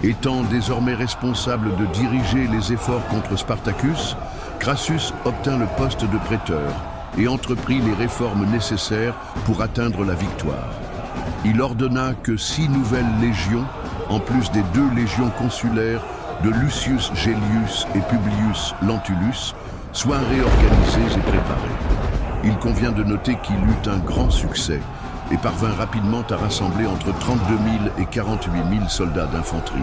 Étant désormais responsable de diriger les efforts contre Spartacus, Crassus obtint le poste de préteur et entreprit les réformes nécessaires pour atteindre la victoire. Il ordonna que 6 nouvelles légions, en plus des 2 légions consulaires de Lucius Gellius et Publius Lentulus, soient réorganisées et préparées. Il convient de noter qu'il eut un grand succès et parvint rapidement à rassembler entre 32 000 et 48 000 soldats d'infanterie,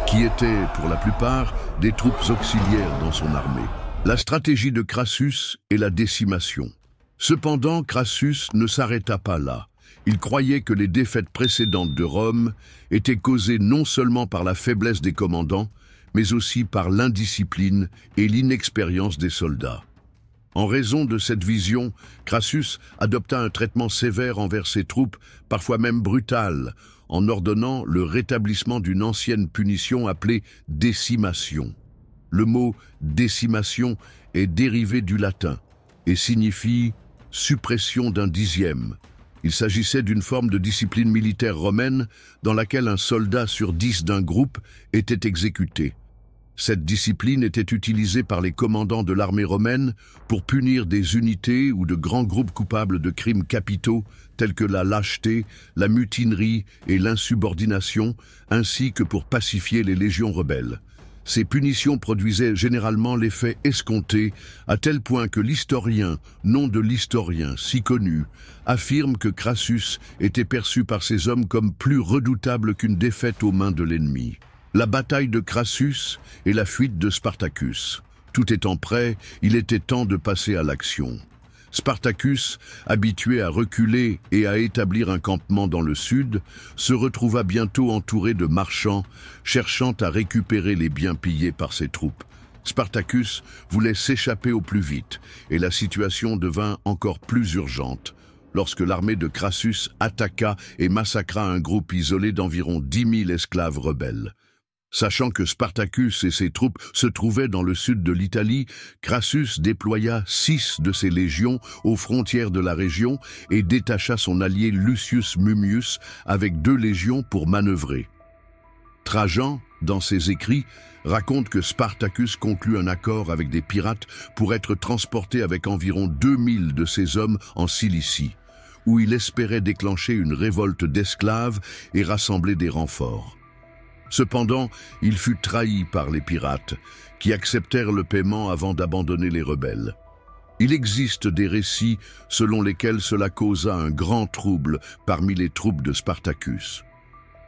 qui étaient, pour la plupart, des troupes auxiliaires dans son armée. La stratégie de Crassus est la décimation. Cependant, Crassus ne s'arrêta pas là. Il croyait que les défaites précédentes de Rome étaient causées non seulement par la faiblesse des commandants, mais aussi par l'indiscipline et l'inexpérience des soldats. En raison de cette vision, Crassus adopta un traitement sévère envers ses troupes, parfois même brutal, en ordonnant le rétablissement d'une ancienne punition appelée décimation. Le mot décimation est dérivé du latin et signifie suppression d'un dixième. Il s'agissait d'une forme de discipline militaire romaine dans laquelle un soldat sur 10 d'un groupe était exécuté. Cette discipline était utilisée par les commandants de l'armée romaine pour punir des unités ou de grands groupes coupables de crimes capitaux tels que la lâcheté, la mutinerie et l'insubordination, ainsi que pour pacifier les légions rebelles. Ces punitions produisaient généralement l'effet escompté, à tel point que l'historien, nom de l'historien si connu, affirme que Crassus était perçu par ses hommes comme plus redoutable qu'une défaite aux mains de l'ennemi. La bataille de Crassus et la fuite de Spartacus. Tout étant prêt, il était temps de passer à l'action. Spartacus, habitué à reculer et à établir un campement dans le sud, se retrouva bientôt entouré de marchands, cherchant à récupérer les biens pillés par ses troupes. Spartacus voulait s'échapper au plus vite, et la situation devint encore plus urgente, lorsque l'armée de Crassus attaqua et massacra un groupe isolé d'environ 10 000 esclaves rebelles. Sachant que Spartacus et ses troupes se trouvaient dans le sud de l'Italie, Crassus déploya 6 de ses légions aux frontières de la région et détacha son allié Lucius Mummius avec 2 légions pour manœuvrer. Trajan, dans ses écrits, raconte que Spartacus conclut un accord avec des pirates pour être transporté avec environ 2000 de ses hommes en Cilicie, où il espérait déclencher une révolte d'esclaves et rassembler des renforts. Cependant, il fut trahi par les pirates, qui acceptèrent le paiement avant d'abandonner les rebelles. Il existe des récits selon lesquels cela causa un grand trouble parmi les troupes de Spartacus.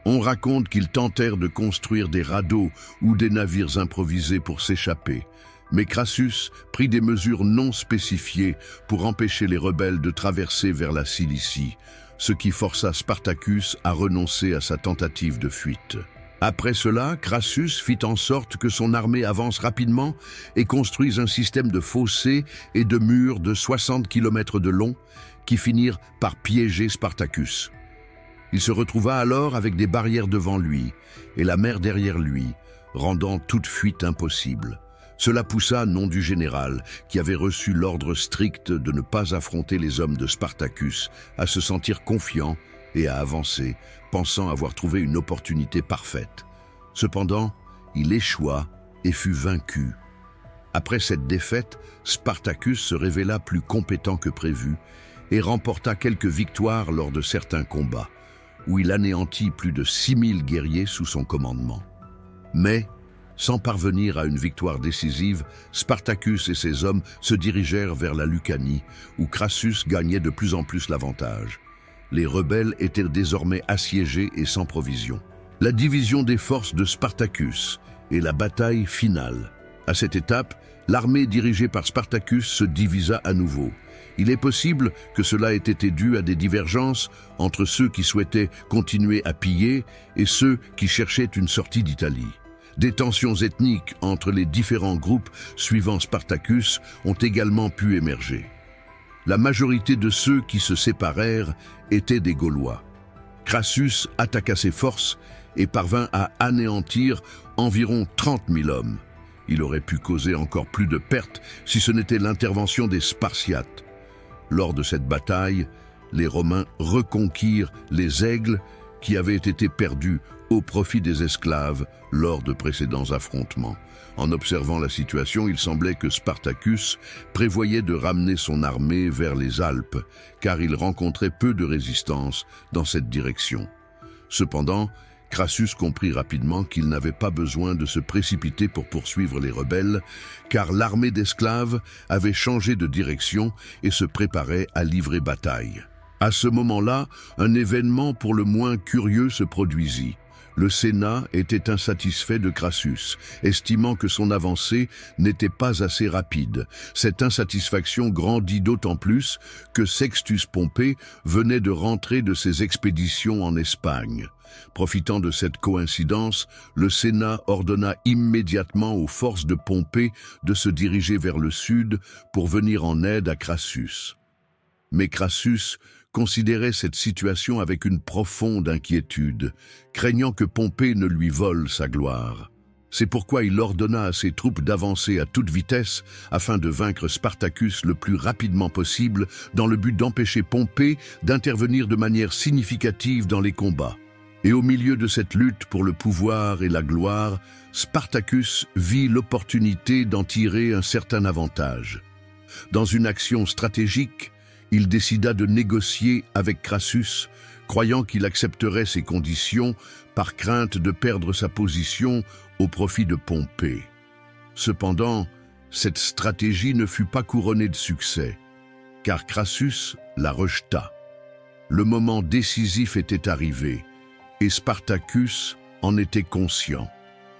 On raconte qu'ils tentèrent de construire des radeaux ou des navires improvisés pour s'échapper, mais Crassus prit des mesures non spécifiées pour empêcher les rebelles de traverser vers la Cilicie, ce qui força Spartacus à renoncer à sa tentative de fuite. Après cela, Crassus fit en sorte que son armée avance rapidement et construise un système de fossés et de murs de 60 km de long qui finirent par piéger Spartacus. Il se retrouva alors avec des barrières devant lui et la mer derrière lui, rendant toute fuite impossible. Cela poussa, nom du général, qui avait reçu l'ordre strict de ne pas affronter les hommes de Spartacus, à se sentir confiant et à avancer, pensant avoir trouvé une opportunité parfaite. Cependant, il échoua et fut vaincu. Après cette défaite, Spartacus se révéla plus compétent que prévu et remporta quelques victoires lors de certains combats, où il anéantit plus de 6000 guerriers sous son commandement. Mais, sans parvenir à une victoire décisive, Spartacus et ses hommes se dirigèrent vers la Lucanie, où Crassus gagnait de plus en plus l'avantage. Les rebelles étaient désormais assiégés et sans provisions. La division des forces de Spartacus et la bataille finale. À cette étape, l'armée dirigée par Spartacus se divisa à nouveau. Il est possible que cela ait été dû à des divergences entre ceux qui souhaitaient continuer à piller et ceux qui cherchaient une sortie d'Italie. Des tensions ethniques entre les différents groupes suivant Spartacus ont également pu émerger. La majorité de ceux qui se séparèrent étaient des Gaulois. Crassus attaqua ses forces et parvint à anéantir environ 30 000 hommes. Il aurait pu causer encore plus de pertes si ce n'était l'intervention des Spartiates. Lors de cette bataille, les Romains reconquirent les Aigles qui avaient été perdus au profit des esclaves lors de précédents affrontements. En observant la situation, il semblait que Spartacus prévoyait de ramener son armée vers les Alpes, car il rencontrait peu de résistance dans cette direction. Cependant, Crassus comprit rapidement qu'il n'avait pas besoin de se précipiter pour poursuivre les rebelles, car l'armée d'esclaves avait changé de direction et se préparait à livrer bataille. À ce moment-là, un événement pour le moins curieux se produisit. Le Sénat était insatisfait de Crassus, estimant que son avancée n'était pas assez rapide. Cette insatisfaction grandit d'autant plus que Sextus Pompée venait de rentrer de ses expéditions en Espagne. Profitant de cette coïncidence, le Sénat ordonna immédiatement aux forces de Pompée de se diriger vers le sud pour venir en aide à Crassus. Mais Crassus considérait cette situation avec une profonde inquiétude, craignant que Pompée ne lui vole sa gloire. C'est pourquoi il ordonna à ses troupes d'avancer à toute vitesse afin de vaincre Spartacus le plus rapidement possible dans le but d'empêcher Pompée d'intervenir de manière significative dans les combats. Et au milieu de cette lutte pour le pouvoir et la gloire, Spartacus vit l'opportunité d'en tirer un certain avantage. Dans une action stratégique, il décida de négocier avec Crassus, croyant qu'il accepterait ses conditions par crainte de perdre sa position au profit de Pompée. Cependant, cette stratégie ne fut pas couronnée de succès, car Crassus la rejeta. Le moment décisif était arrivé, et Spartacus en était conscient.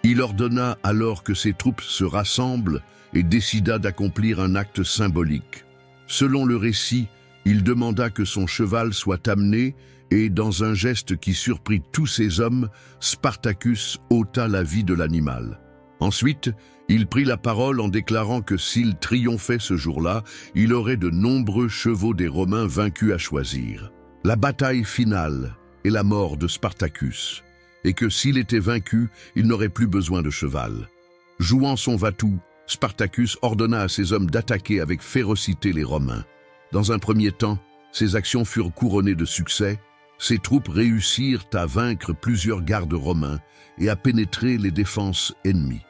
Il ordonna alors que ses troupes se rassemblent et décida d'accomplir un acte symbolique. Selon le récit, il demanda que son cheval soit amené et, dans un geste qui surprit tous ses hommes, Spartacus ôta la vie de l'animal. Ensuite, il prit la parole en déclarant que s'il triomphait ce jour-là, il aurait de nombreux chevaux des Romains vaincus à choisir. La bataille finale est la mort de Spartacus, et que s'il était vaincu, il n'aurait plus besoin de cheval. Jouant son va-tout, Spartacus ordonna à ses hommes d'attaquer avec férocité les Romains. Dans un premier temps, ses actions furent couronnées de succès. Ses troupes réussirent à vaincre plusieurs gardes romains et à pénétrer les défenses ennemies.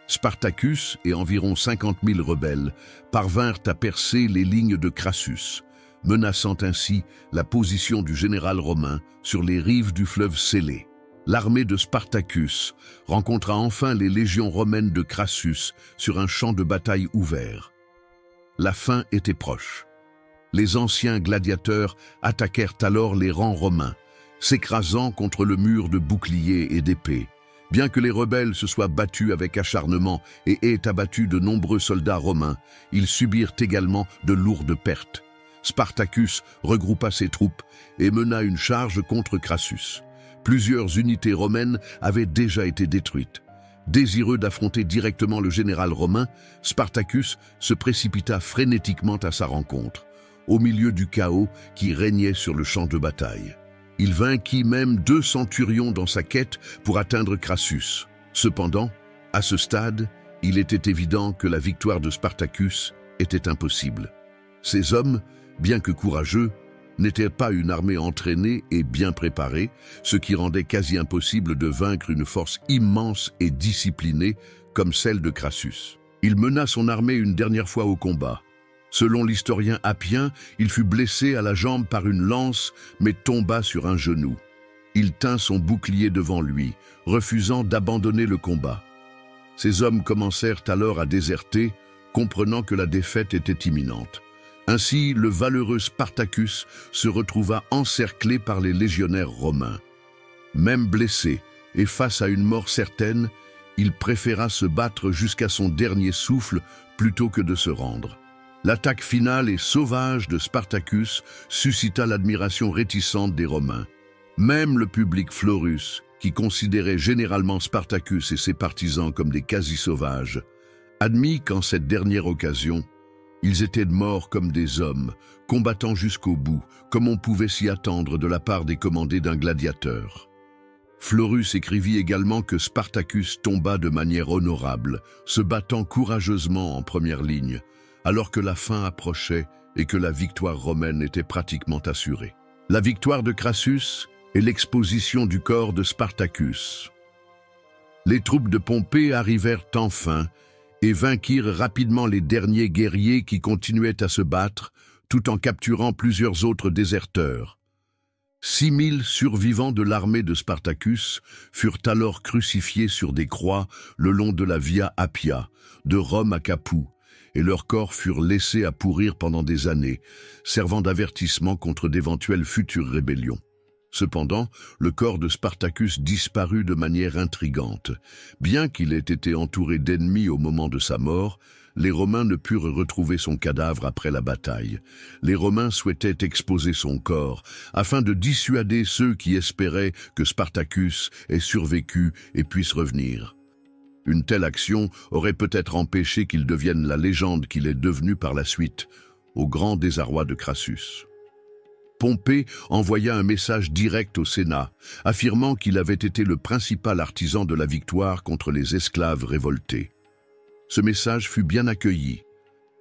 Spartacus et environ 50 000 rebelles parvinrent à percer les lignes de Crassus, menaçant ainsi la position du général romain sur les rives du fleuve Célé. L'armée de Spartacus rencontra enfin les légions romaines de Crassus sur un champ de bataille ouvert. La fin était proche. Les anciens gladiateurs attaquèrent alors les rangs romains, s'écrasant contre le mur de boucliers et d'épées. Bien que les rebelles se soient battus avec acharnement et aient abattu de nombreux soldats romains, ils subirent également de lourdes pertes. Spartacus regroupa ses troupes et mena une charge contre Crassus. Plusieurs unités romaines avaient déjà été détruites. Désireux d'affronter directement le général romain, Spartacus se précipita frénétiquement à sa rencontre, au milieu du chaos qui régnait sur le champ de bataille. Il vainquit même 2 centurions dans sa quête pour atteindre Crassus. Cependant, à ce stade, il était évident que la victoire de Spartacus était impossible. Ces hommes, bien que courageux, n'étaient pas une armée entraînée et bien préparée, ce qui rendait quasi impossible de vaincre une force immense et disciplinée comme celle de Crassus. Il mena son armée une dernière fois au combat. Selon l'historien Appien, il fut blessé à la jambe par une lance, mais tomba sur un genou. Il tint son bouclier devant lui, refusant d'abandonner le combat. Ses hommes commencèrent alors à déserter, comprenant que la défaite était imminente. Ainsi, le valeureux Spartacus se retrouva encerclé par les légionnaires romains. Même blessé et face à une mort certaine, il préféra se battre jusqu'à son dernier souffle plutôt que de se rendre. L'attaque finale et sauvage de Spartacus suscita l'admiration réticente des Romains. Même le public Florus, qui considérait généralement Spartacus et ses partisans comme des quasi-sauvages, admit qu'en cette dernière occasion, ils étaient morts comme des hommes, combattant jusqu'au bout, comme on pouvait s'y attendre de la part des commandés d'un gladiateur. Florus écrivit également que Spartacus tomba de manière honorable, se battant courageusement en première ligne, alors que la fin approchait et que la victoire romaine était pratiquement assurée. La victoire de Crassus et l'exposition du corps de Spartacus. Les troupes de Pompée arrivèrent enfin et vainquirent rapidement les derniers guerriers qui continuaient à se battre, tout en capturant plusieurs autres déserteurs. 6000 survivants de l'armée de Spartacus furent alors crucifiés sur des croix le long de la Via Appia, de Rome à Capoue, et leurs corps furent laissés à pourrir pendant des années, servant d'avertissement contre d'éventuelles futures rébellions. Cependant, le corps de Spartacus disparut de manière intrigante. Bien qu'il ait été entouré d'ennemis au moment de sa mort, les Romains ne purent retrouver son cadavre après la bataille. Les Romains souhaitaient exposer son corps, afin de dissuader ceux qui espéraient que Spartacus ait survécu et puisse revenir. Une telle action aurait peut-être empêché qu'il devienne la légende qu'il est devenu par la suite, au grand désarroi de Crassus. Pompée envoya un message direct au Sénat, affirmant qu'il avait été le principal artisan de la victoire contre les esclaves révoltés. Ce message fut bien accueilli,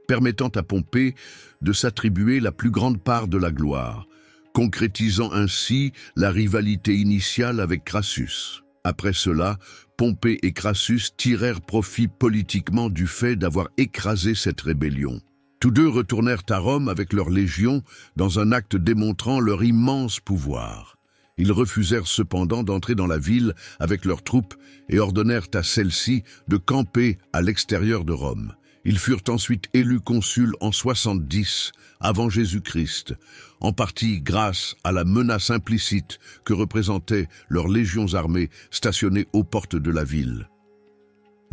permettant à Pompée de s'attribuer la plus grande part de la gloire, concrétisant ainsi la rivalité initiale avec Crassus. Après cela, Pompée et Crassus tirèrent profit politiquement du fait d'avoir écrasé cette rébellion. Tous deux retournèrent à Rome avec leur légion dans un acte démontrant leur immense pouvoir. Ils refusèrent cependant d'entrer dans la ville avec leurs troupes et ordonnèrent à celles-ci de camper à l'extérieur de Rome. Ils furent ensuite élus consuls en 70 avant Jésus-Christ, en partie grâce à la menace implicite que représentaient leurs légions armées stationnées aux portes de la ville.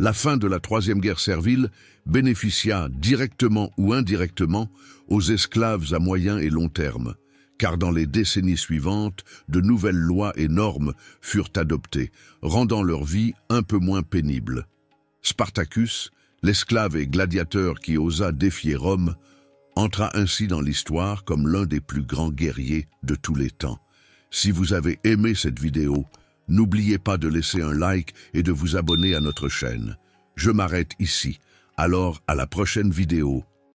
La fin de la Troisième Guerre servile bénéficia directement ou indirectement aux esclaves à moyen et long terme, car dans les décennies suivantes, de nouvelles lois et normes furent adoptées, rendant leur vie un peu moins pénible. Spartacus, l'esclave et gladiateur qui osa défier Rome, entra ainsi dans l'histoire comme l'un des plus grands guerriers de tous les temps. Si vous avez aimé cette vidéo, n'oubliez pas de laisser un like et de vous abonner à notre chaîne. Je m'arrête ici. Alors, à la prochaine vidéo.